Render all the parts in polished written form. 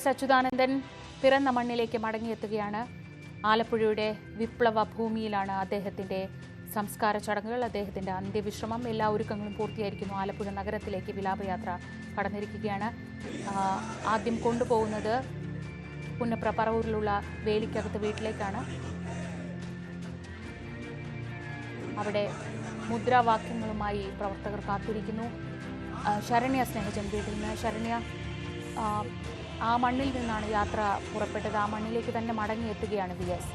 S Achuthanandan പിറന്ന മണ്ണിലേക്ക് മടങ്ങിയെത്തുകയാണ്. ആലപ്പുഴയുടെ വിപ്ലവ ഭൂമിയിലാണ് അദ്ദേഹത്തിന്റെ സംസ്കാര ചടങ്ങുകൾ, അദ്ദേഹത്തിന്റെ അന്ത്യവിശ്രമം. എല്ലാ ഒരുക്കങ്ങളും പൂർത്തിയായിരിക്കുന്നു. ആലപ്പുഴ നഗരത്തിലേക്ക് വിലാപയാത്ര കടന്നിരിക്കുകയാണ്. ആദ്യം കൊണ്ടുപോകുന്നത് പുന്നപ്ര പറവൂരിലുള്ള വേലിക്കകത്ത് വീട്ടിലേക്കാണ്. അവിടെ മുദ്രാവാക്യങ്ങളുമായി പ്രവർത്തകർ കാത്തിരിക്കുന്നു. ശരണ്യ സ്നേഹജൻ വീട്ടിൽ നിന്ന്. ശരണ്യ, ആ മണ്ണിൽ നിന്നാണ് യാത്ര പുറപ്പെട്ടത്. ആ മണ്ണിലേക്ക് തന്നെ മടങ്ങിയെത്തുകയാണ് VS.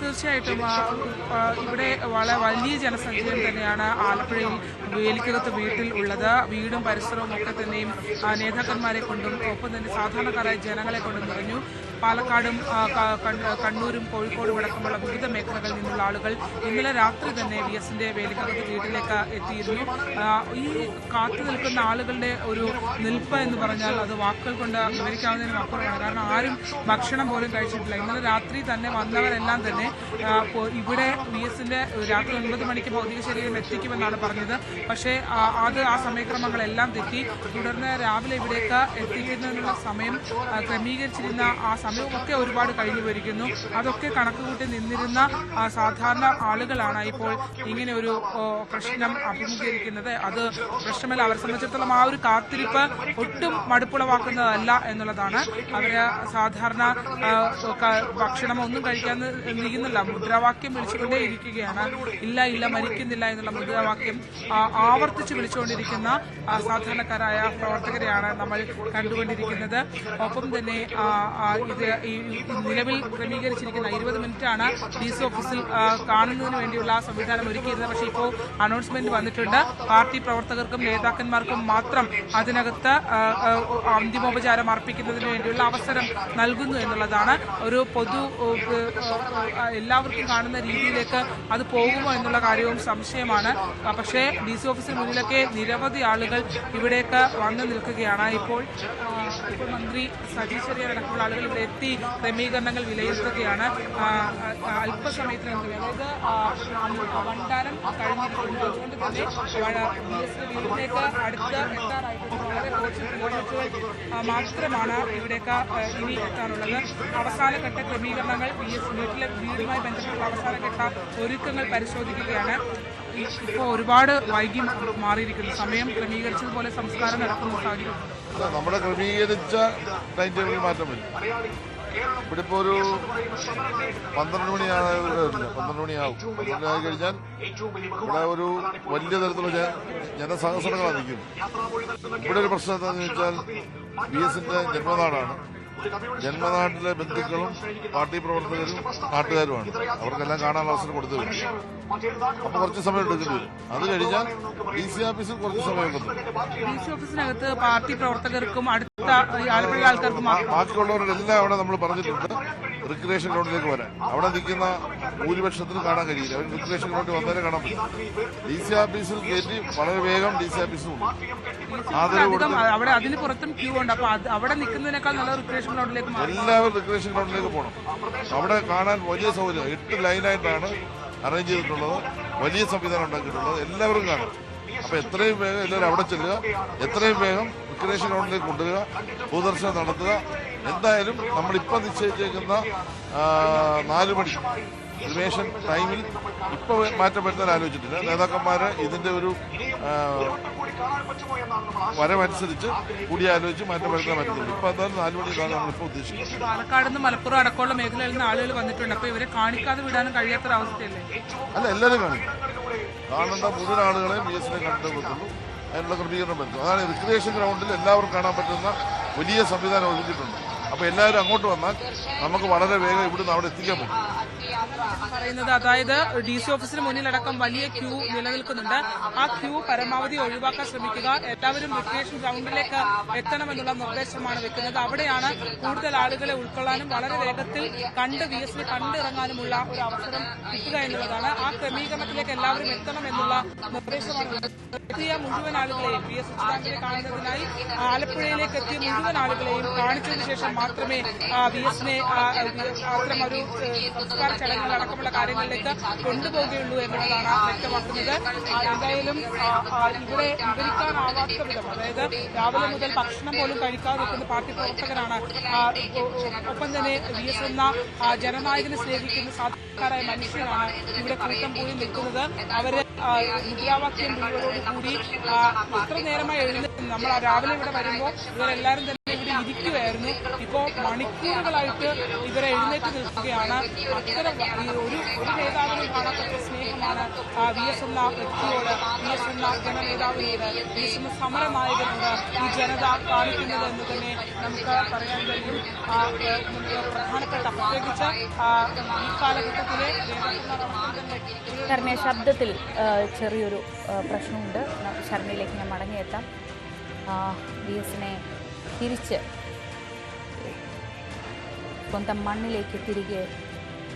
തീർച്ചയായിട്ടും ഇവിടെ വളരെ വലിയ ജനസഞ്ചയം തന്നെയാണ് ആലപ്പുഴയിൽ വേലിക്കകത്ത് വീട്ടിൽ ഉള്ളത്. വീടും പരിസരവും ഒക്കെ തന്നെയും നേതാക്കന്മാരെ കൊണ്ടും ഒപ്പം തന്നെ സാധാരണക്കാരായ ജനങ്ങളെ കൊണ്ടും നിറഞ്ഞു. പാലക്കാടും കണ്ണൂരും കോഴിക്കോടും അടക്കമുള്ള വിവിധ മേഖലകളിൽ നിന്നുള്ള ആളുകൾ ഇന്നലെ രാത്രി തന്നെ VSന്റെ വേലിക്കകത്ത് വീട്ടിലേക്ക് എത്തിയിരുന്നു. ഈ കാത്തു നിൽക്കുന്ന ആളുകളുടെ ഒരു നിൽപ്പ് എന്ന് പറഞ്ഞാൽ അത് വാക്കുകൾ കൊണ്ട് വിവരിക്കാവുന്നതിന് അപ്പുറമാണ്. കാരണം ആരും ഭക്ഷണം പോലും കഴിച്ചിട്ടില്ല. ഇന്നലെ രാത്രി തന്നെ വന്നവരെല്ലാം തന്നെ ഇവിടെ VSന്റെ രാത്രി 9 മണിക്ക് ഭൗതിക ശരീരം എത്തിക്കുമെന്നാണ് പറഞ്ഞത്. പക്ഷേ ആ സമയക്രമങ്ങളെല്ലാം തെറ്റി. തുടർന്ന് രാവിലെ ഇവിടേക്ക് എത്തിക്കുന്നതിനുള്ള സമയം ക്രമീകരിച്ചിരുന്ന ആ സമയമൊക്കെ ഒരുപാട് കഴിഞ്ഞു വരിക്കുന്നു. അതൊക്കെ കണക്കുകൂട്ടി നിന്നിരുന്ന സാധാരണ ആളുകളാണ് ഇപ്പോൾ ഇങ്ങനെ ഒരു പ്രശ്നം അഭിമുഖീകരിക്കുന്നത്. അത് പ്രശ്നമല്ല, അവരെ സംബന്ധിച്ചിടത്തോളം ആ ഒരു കാത്തിരിപ്പ് ഒട്ടും മടുപ്പുളവാക്കുന്നതല്ല എന്നുള്ളതാണ്. അവര് സാധാരണ ഭക്ഷണം ഒന്നും കഴിക്കാൻ നീങ്ങുന്നില്ല, മുദ്രാവാക്യം വിളിച്ചുകൊണ്ടേ ഇരിക്കുകയാണ്. ഇല്ല ഇല്ല മരിക്കുന്നില്ല എന്നുള്ള മുദ്രാവാക്യം ആവർത്തിച്ച് വിളിച്ചുകൊണ്ടിരിക്കുന്ന സാധാരണക്കാരായ പ്രവർത്തകരെയാണ് നമ്മൾ കണ്ടുകൊണ്ടിരിക്കുന്നത്. ഒപ്പം തന്നെ ഈ നിലവിൽ ക്രമീകരിച്ചിരിക്കുന്ന 20 മിനിറ്റാണ് DC ഓഫീസിൽ കാണുന്നതിന് വേണ്ടിയുള്ള സംവിധാനം ഒരുക്കിയിരുന്നത്. പക്ഷേ ഇപ്പോൾ അനൗൺസ്മെന്റ് വന്നിട്ടുണ്ട്. പാർട്ടി പ്രവർത്തകർക്കും നേതാക്കന്മാർക്കും മാത്രം അതിനകത്ത് അന്തിമോപചാരം അർപ്പിക്കുന്നതിന് വേണ്ടിയുള്ള അവസരം നൽകുന്നു എന്നുള്ളതാണ്. ഒരു പൊതു എല്ലാവർക്കും കാണുന്ന രീതിയിലേക്ക് അത് പോകുമോ എന്നുള്ള കാര്യവും സംശയമാണ്. പക്ഷേ DC ഓഫീസിന് മുന്നിലൊക്കെ നിരവധി ആളുകൾ ഇവിടേക്ക് വന്നു നിൽക്കുകയാണ്. ഇപ്പോൾ മന്ത്രി സജി ചെറിയാൻ അടക്കമുള്ള ആളുകൾ ഇവിടെ എത്തി ക്രമീകരണങ്ങൾ വിലയിരുത്തുകയാണ്. അല്പസമയത്തിനകം, അതായത് വണ്ടാനം കഴിഞ്ഞിരിക്കുന്നു. അതുകൊണ്ട് തന്നെ VSന്റെ വീട്ടിലേക്ക് അടുത്ത് എത്താറായിട്ടുണ്ട്. വളരെ കുറച്ച് കിലോമീറ്ററുകൾ മാത്രമാണ് ഇവിടേക്ക് ഇനി എത്താനുള്ളത്. അവസാനഘട്ട ക്രമീകരണങ്ങൾ വീടുമായി ബന്ധപ്പെട്ടുള്ള അവസാനഘട്ട ഒരുക്കങ്ങൾ പരിശോധിക്കുകയാണ്. ഇപ്പോൾ ഒരുപാട് വൈകി മാറിയിരിക്കുന്നു. സമയം ക്രമീകരിച്ചതുപോലെ സംസ്കാരം നടക്കുന്ന സാഹചര്യം നമ്മുടെ ക്രമീകരിച്ച ടൈം ടേബിളിൽ മാറ്റം വരും. ഇവിടെ ഇപ്പോൾ ഒരു 12 മണിയാണ്. 12 മണിയാവും. 12 ആയി കഴിഞ്ഞാൽ ഇവിടെ ഒരു വലിയ തരത്തിലുള്ള ജനസഹസ്രങ്ങളാണ് നിൽക്കുന്നത്. ഇവിടെ ഒരു പ്രശ്നം എന്താണെന്ന് വെച്ചാൽ VSന്റെ ജന്മനാടാണ്. ജന്മനാട്ടിലെ ബന്ധുക്കളും പാർട്ടി പ്രവർത്തകരും നാട്ടുകാരുമാണ്. അവർക്കെല്ലാം കാണാനുള്ള അവസരം കൊടുത്തു വരും. അപ്പൊ കുറച്ച് സമയം എടുക്കേണ്ടി വരും. അത് കഴിഞ്ഞാൽ DC ഓഫീസിൽ കുറച്ച് സമയം എടുക്കും. DC ഓഫീസിനകത്ത് പാർട്ടി പ്രവർത്തകർക്കും അടുത്ത ആലപ്പുഴ ആൾക്കാർക്കും ബാക്കിയുള്ളവരെല്ലാം അവിടെ നമ്മൾ പറഞ്ഞിട്ടുണ്ട് റിക്രിയേഷൻ ഗ്രൗണ്ടിലേക്ക് വരാൻ. അവിടെ നിൽക്കുന്ന ഭൂരിപക്ഷത്തിന് കാണാൻ കഴിയില്ല. അവർ റിക്രിയേഷൻ ഗ്രൗണ്ടിൽ വന്നേരെ കാണാൻ പറ്റും. DC ഓഫീസിൽ കയറ്റി വളരെ വേഗം DC ഓഫീസിൽ അവിടെ അതിന് പുറത്തും ക്യൂ ഉണ്ട്. അപ്പൊ അവിടെ നിൽക്കുന്നതിനേക്കാൾ നല്ല റിക്രിയേഷൻ ഗ്രൗണ്ടിലേക്ക് എല്ലാവരും റിക്രിയേഷൻ ഗ്രൗണ്ടിലേക്ക് പോകണം. അവിടെ കാണാൻ വലിയ സൗകര്യം 8 ലൈനായിട്ടാണ് അറേഞ്ച് ചെയ്തിട്ടുള്ളത്. വലിയ സംവിധാനം ഉണ്ടാക്കിയിട്ടുള്ളത്. എല്ലാവരും കാണും. അപ്പൊ എത്രയും വേഗം എല്ലാവരും അവിടെ ചെല്ലുക, എത്രയും വേഗം റിക്രിയേഷൻ ഗ്രൗണ്ടിലേക്ക് കൊണ്ടുവരിക, പൊതുദർശനം നടത്തുക. എന്തായാലും നമ്മളിപ്പം നിശ്ചയിച്ചേക്കുന്ന 4 മണി റിമേഷൻ ടൈമിൽ ഇപ്പൊ മാറ്റം വരുത്താൻ ആലോചിച്ചിട്ടില്ല. നേതാക്കന്മാര് ഇതിന്റെ ഒരു വരവനുസരിച്ച് കൂടിയാലോചിച്ച് മാറ്റം വരുത്താൻ പറ്റുന്നുണ്ട്. ഇപ്പൊ എന്തായാലും 4 മണിക്കാണ് നമ്മളിപ്പോ ഉദ്ദേശിക്കുന്നത്. പാലക്കാട് നിന്ന് മലപ്പുറം അടക്കമുള്ള മേഖലയിൽ നിന്ന് ആളുകൾ വന്നിട്ടുണ്ട്. അപ്പൊ ഇവരെ കാണിക്കാതെ വിടാനും കഴിയാത്തൊരവസ്ഥയല്ലേ? അല്ല, എല്ലാവരും കാണിക്കും. കാണേണ്ട മുഴുവൻ ആളുകളെയും VSനെ കണ്ടു പറ്റുള്ളൂ. അതിനുള്ള ക്രമീകരണം പറ്റും. അതാണ് റിക്രിയേഷൻ ഗ്രൗണ്ടിൽ എല്ലാവർക്കും കാണാൻ പറ്റുന്ന വലിയ സംവിധാനം ഒരുക്കിയിട്ടുണ്ട്. അപ്പൊ എല്ലാവരും അങ്ങോട്ട് വന്നാൽ നമുക്ക് വളരെ വേഗം ഇവിടുന്ന് അവിടെ എത്തിക്കാൻ പറ്റും. പറയുന്നത് അതായത് DC ഓഫീസിന് മുന്നിലടക്കം വലിയ ക്യൂ നിലനിൽക്കുന്നുണ്ട്. ആ ക്യൂ പരമാവധി ഒഴിവാക്കാൻ ശ്രമിക്കുക. എല്ലാവരും റിക്രിയേഷൻ ഗ്രൗണ്ടിലേക്ക് എത്തണമെന്നുള്ള നിർദ്ദേശമാണ് വെക്കുന്നത്. അവിടെയാണ് കൂടുതൽ ആളുകളെ ഉൾക്കൊള്ളാനും വളരെ വേഗത്തിൽ VSനെ കണ്ടിറങ്ങാനുമുള്ള ഒരു അവസരം കിട്ടുക എന്നുള്ളതാണ്. ആ ക്രമീകരണത്തിലേക്ക് എല്ലാവരും എത്തണം എന്നുള്ള നിർദ്ദേശമാണ്. എത്തിയ മുഴുവൻ ആളുകളെയും VS അച്യുതാനന്ദനെ കാണുന്നതിനായി ആലപ്പുഴയിലേക്ക് എത്തിയ മുഴുവൻ ആളുകളെയും കാണിച്ചതിനു ശേഷം മാത്രമേ VS-നെ അത്തരം ഒരു സംസ്കാര ചടങ്ങുകൾ അടക്കമുള്ള കാര്യങ്ങളിലേക്ക് കൊണ്ടുപോകുകയുള്ളൂ എന്നുള്ളതാണ് വ്യക്തമാക്കുന്നത്. എന്തായാലും ഇവിടെ വിവരിക്കാനാവാത്ത വിധം, അതായത് രാവിലെ മുതൽ ഭക്ഷണം പോലും കഴിക്കാതെ നിൽക്കുന്ന പാർട്ടി പ്രവർത്തകരാണ്. ഒപ്പം തന്നെ VS എന്ന ജനനായകനെ സ്നേഹിക്കുന്ന സാധാരണക്കാരായ മനുഷ്യരാണ് ഇവിടെ കൂട്ടം പോയി നിൽക്കുന്നത്. അവര് മുദ്രാവാക്യം വിളിയോടുകൂടി എത്ര നേരമായി എഴുന്നേറ്റ് നമ്മൾ രാവിലെ ഇവിടെ വരുമ്പോൾ ഇവരെല്ലാവരും തന്നെ ഇവിടെ ഇരിക്കുകയായിരുന്നു. ഇപ്പോൾ മണിക്കൂറുകളായിട്ട് ഇവരെ എഴുന്നേറ്റ് നിൽക്കുകയാണ്. അത്തരം ഒരു നേതാവിനും കാണാത്ത സ്നേഹമാണ് VS എന്ന വ്യക്തിയോട്, VS എന്ന ജനനേതാവിനോട്, VS എന്ന സമരനായകനോട് ഈ ജനത കാണിക്കുന്നത് എന്ന് തന്നെ നമുക്ക് പറയാൻ കഴിയും. പ്രധാനപ്പെട്ട പ്രത്യേകിച്ച് ഈ കാലഘട്ടത്തിലെ ശരണ്യ, ശബ്ദത്തിൽ ചെറിയൊരു പ്രശ്നമുണ്ട്. ശരണ്യയിലേക്ക് ഞാൻ മടങ്ങിയെത്താം. VS-നെ തിരിച്ച് സ്വന്തം മണ്ണിലേക്ക് തിരികെ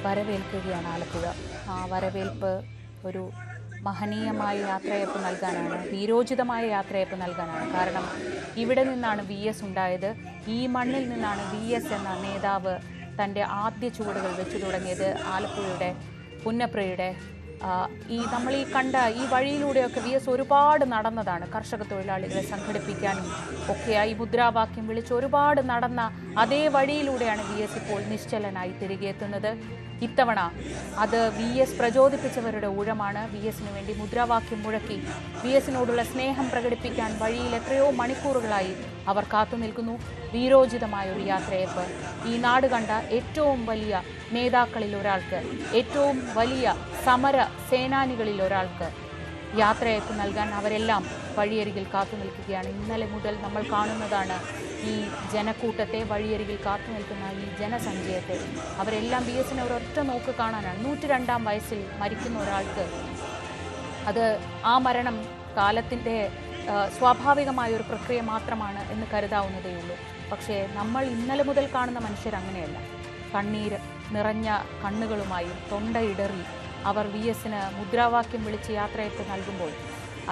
വരവേൽക്കുകയാണ് ആലപ്പുഴ. ആ വരവേൽപ്പ് ഒരു മഹനീയമായ യാത്രയയപ്പ് നൽകാനാണ്, വീരോചിതമായ യാത്രയയപ്പ് നൽകാനാണ്. കാരണം ഇവിടെ നിന്നാണ് VS ഉണ്ടായത്. ഈ മണ്ണിൽ നിന്നാണ് VS എന്ന നേതാവ് തൻ്റെ ആദ്യ ചുവടുകൾ വെച്ചു തുടങ്ങിയത്. ആലപ്പുഴയുടെ പുന്നപ്രയുടെ നമ്മൾ ഈ കണ്ട ഈ വഴിയിലൂടെയൊക്കെ VS ഒരുപാട് നടന്നതാണ്. കർഷക തൊഴിലാളികളെ സംഘടിപ്പിക്കാനും ഒക്കെയായി മുദ്രാവാക്യം വിളിച്ച് ഒരുപാട് നടന്ന അതേ വഴിയിലൂടെയാണ് VS ഇപ്പോൾ നിശ്ചലനായി തിരികെ എത്തുന്നത്. ഇത്തവണ അത് VS പ്രചോദിപ്പിച്ചവരുടെ ഊഴമാണ്. VS-ന് വേണ്ടി മുദ്രാവാക്യം മുഴക്കി VS-നോടുള്ള സ്നേഹം പ്രകടിപ്പിക്കാൻ വഴിയിൽ എത്രയോ മണിക്കൂറുകളായി അവർ കാത്തുനിൽക്കുന്നു. വീരോചിതമായ ഒരു യാത്രയയപ്പ് ഈ നാട് കണ്ട ഏറ്റവും വലിയ നേതാക്കളിൽ ഒരാൾക്ക്, ഏറ്റവും വലിയ സമര സേനാനികളിൽ ഒരാൾക്ക് യാത്രയയപ്പ് നൽകാൻ അവരെല്ലാം വഴിയരികിൽ കാത്തു നിൽക്കുകയാണ്. ഇന്നലെ മുതൽ നമ്മൾ കാണുന്നതാണ് ഈ ജനക്കൂട്ടത്തെ, വഴിയരികിൽ കാത്തു നിൽക്കുന്ന ഈ ജനസഞ്ചയത്തെ. അവരെല്ലാം VS-നെ ഒരൊറ്റ നോക്ക് കാണാനാണ്. 102-ാം വയസ്സിൽ മരിക്കുന്ന ഒരാൾക്ക് അത് ആ മരണം കാലത്തിൻ്റെ സ്വാഭാവികമായ ഒരു പ്രക്രിയ മാത്രമാണ് എന്ന് കരുതാവുന്നതേയുള്ളൂ. പക്ഷേ നമ്മൾ ഇന്നലെ മുതൽ കാണുന്ന മനുഷ്യർ അങ്ങനെയല്ല. കണ്ണീര് നിറഞ്ഞ കണ്ണുകളുമായും തൊണ്ടയിടറി അവർ VS-ന് മുദ്രാവാക്യം വിളിച്ച് യാത്രയയപ്പ് നൽകുമ്പോൾ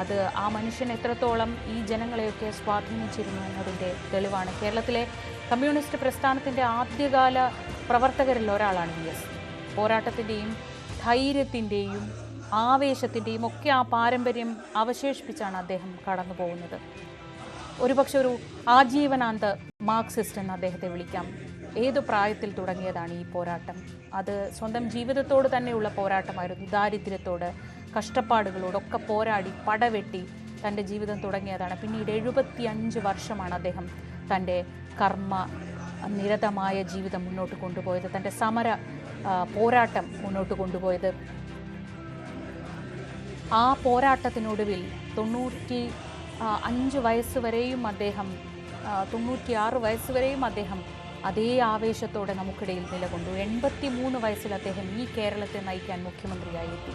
അത് ആ മനുഷ്യൻ എത്രത്തോളം ഈ ജനങ്ങളെയൊക്കെ സ്വാധീനിച്ചിരുന്നു എന്നതിൻ്റെ തെളിവാണ്. കേരളത്തിലെ കമ്മ്യൂണിസ്റ്റ് പ്രസ്ഥാനത്തിൻ്റെ ആദ്യകാല പ്രവർത്തകരിൽ ഒരാളാണ് VS. പോരാട്ടത്തിൻ്റെയും ധൈര്യത്തിൻ്റെയും ആവേശത്തിൻ്റെയും ഒക്കെ ആ പാരമ്പര്യം അവശേഷിപ്പിച്ചാണ് അദ്ദേഹം കടന്നു പോകുന്നത്. ഒരുപക്ഷെ ഒരു ആജീവനാന്ത മാർക്സിസ്റ്റ് എന്ന് അദ്ദേഹത്തെ വിളിക്കാം. ഏതു പ്രായത്തിൽ തുടങ്ങിയതാണ് ഈ പോരാട്ടം? അത് സ്വന്തം ജീവിതത്തോട് തന്നെയുള്ള പോരാട്ടമായിരുന്നു. ദാരിദ്ര്യത്തോട്, കഷ്ടപ്പാടുകളോടൊക്കെ പോരാടി പടവെട്ടി തൻ്റെ ജീവിതം തുടങ്ങിയതാണ്. പിന്നീട് 75 വർഷമാണ് അദ്ദേഹം തൻ്റെ കർമ്മ നിരതമായ ജീവിതം മുന്നോട്ട് കൊണ്ടുപോയത്, തൻ്റെ സമര പോരാട്ടം മുന്നോട്ട് കൊണ്ടുപോയത്. ആ പോരാട്ടത്തിനൊടുവിൽ 95 വയസ്സ് വരെയും അദ്ദേഹം 96 വയസ്സ് വരെയും അദ്ദേഹം അതേ ആവേശത്തോടെ നമുക്കിടയിൽ നിലകൊണ്ടു. 83 വയസ്സിൽ അദ്ദേഹം ഈ കേരളത്തെ നയിക്കാൻ മുഖ്യമന്ത്രിയായി എത്തി.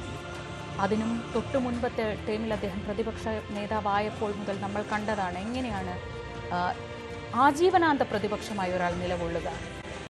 അതിനും തൊട്ടു മുൻപത്തെ ടൈമിൽ അദ്ദേഹം പ്രതിപക്ഷ നേതാവായപ്പോൾ മുതൽ നമ്മൾ കണ്ടതാണ് എങ്ങനെയാണ് ആജീവനാന്ത പ്രതിപക്ഷമായ ഒരാൾ നിലകൊള്ളുക.